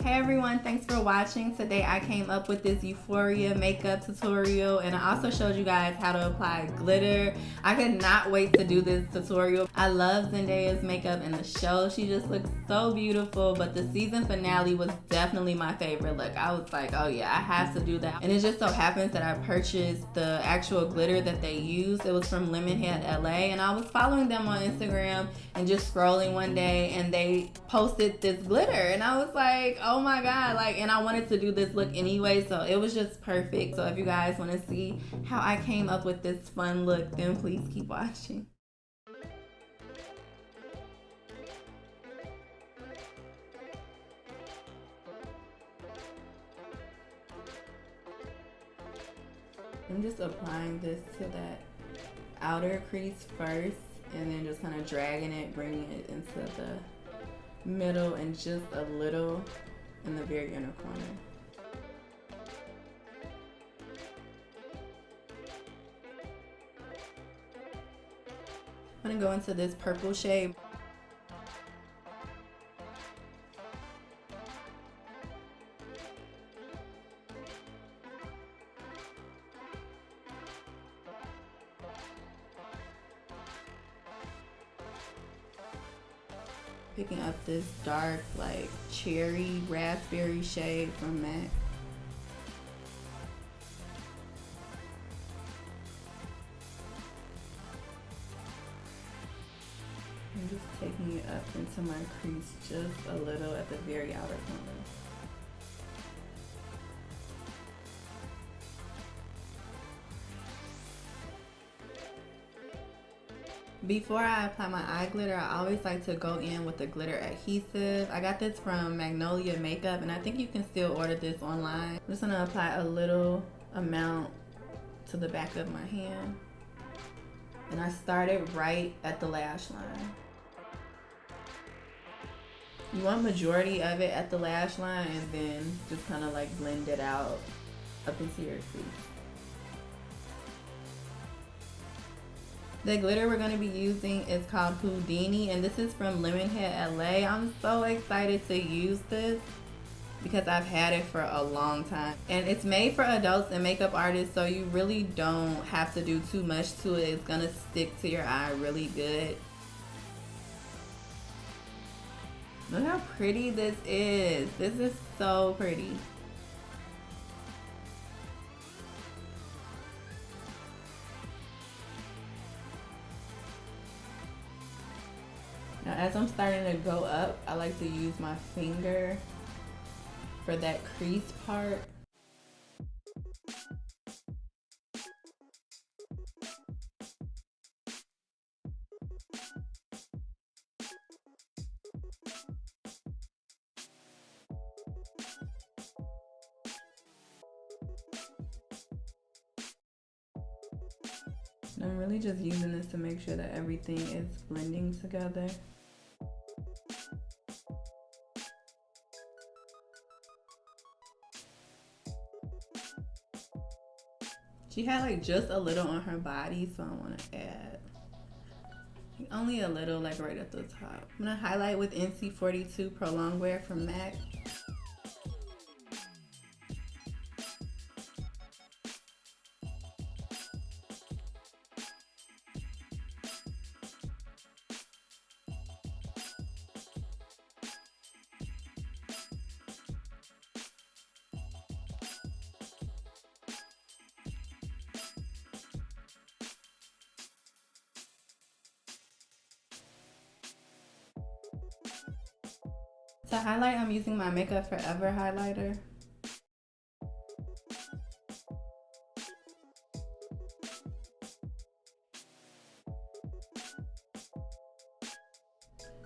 Hey everyone, thanks for watching. Today I came up with this Euphoria makeup tutorial, and I also showed you guys how to apply glitter. I could not wait to do this tutorial. I love Zendaya's makeup in the show. She just looks so beautiful, but the season finale was definitely my favorite look. I was like, oh yeah, I have to do that. And it just so happens that I purchased the actual glitter that they used. It was from Lemonhead.LA, and I was following them on Instagram and just scrolling one day, and they posted this glitter, and I was like, oh my god, like, and I wanted to do this look anyway, so it was just perfect. So if you guys want to see how I came up with this fun look, then please keep watching. I'm just applying this to that outer crease first, and then just kind of dragging it, bringing it into the middle and just a little in the very inner corner. I'm gonna go into this purple shade. Picking up this dark, like, cherry raspberry shade from MAC. I'm just taking it up into my crease just a little at the very outer corner. Before I apply my eye glitter, I always like to go in with the glitter adhesive. I got this from Magnolia Makeup, and I think you can still order this online. I'm just gonna apply a little amount to the back of my hand. And I started right at the lash line. You want majority of it at the lash line, and then just kind of like blend it out up into your crease. The glitter we're going to be using is called Houdini, and this is from Lemonhead.LA. I'm so excited to use this because I've had it for a long time. And it's made for adults and makeup artists, so you really don't have to do too much to it. It's going to stick to your eye really good. Look how pretty this is. This is so pretty. Now, as I'm starting to go up, I like to use my finger for that crease part. I'm really just using this to make sure that everything is blending together. She had like just a little on her body, so I want to add only a little, like right at the top. I'm gonna highlight with NC42 Prolong Wear from MAC. To highlight, I'm using my Makeup Forever highlighter.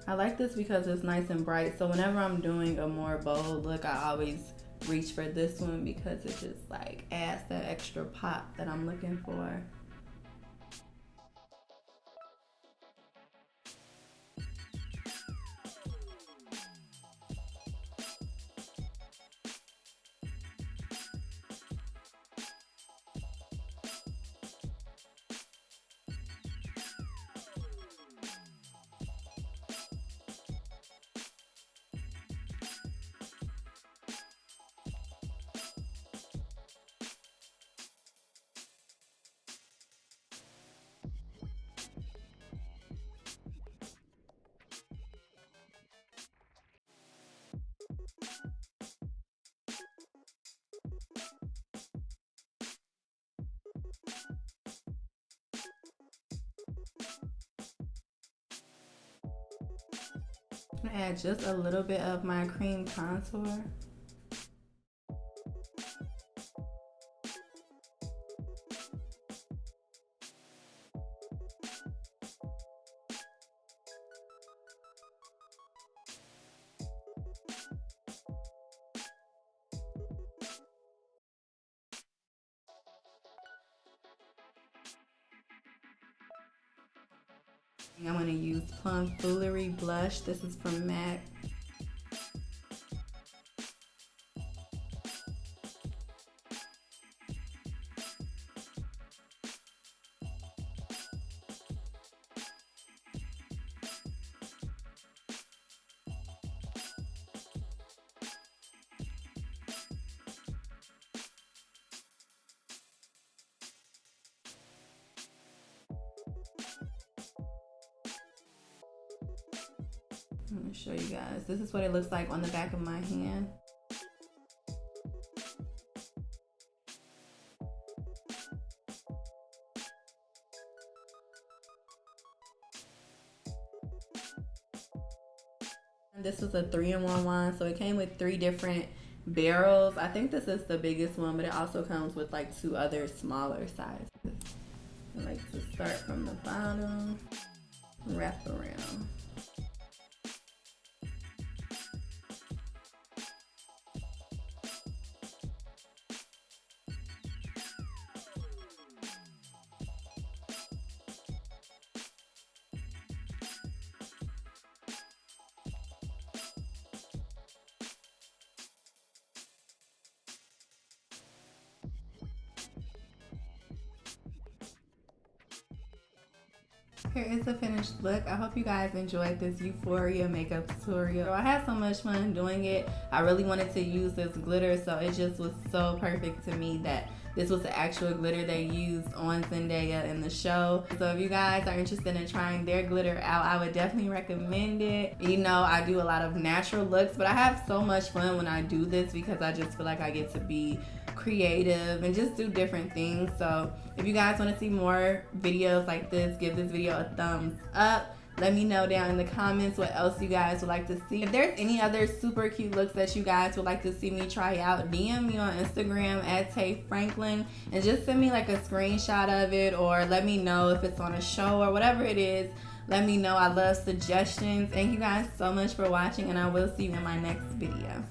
I like this because it's nice and bright, so whenever I'm doing a more bold look, I always reach for this one because it just like adds that extra pop that I'm looking for. I'm gonna add just a little bit of my cream contour. I'm going to use Plum Foolery blush. This is from MAC. I'm gonna show you guys. This is what it looks like on the back of my hand. And this is a 3-in-1 wand, so it came with 3 different barrels. I think this is the biggest one, but it also comes with like 2 other smaller sizes. I like to start from the bottom, wrap around. Here is the finished look. I hope you guys enjoyed this Euphoria makeup tutorial. I had so much fun doing it. I really wanted to use this glitter, so it just was so perfect to me that this was the actual glitter they used on Zendaya in the show. So if you guys are interested in trying their glitter out, I would definitely recommend it. You know, I do a lot of natural looks, but I have so much fun when I do this because I just feel like I get to be creative and just do different things. So if you guys want to see more videos like this, give this video a thumbs up. Let me know down in the comments what else you guys would like to see. If there's any other super cute looks that you guys would like to see me try out, DM me on Instagram at Tay Franklin and just send me like a screenshot of it, or let me know if it's on a show or whatever it is. Let me know. I love suggestions. Thank you guys so much for watching, and I will see you in my next video.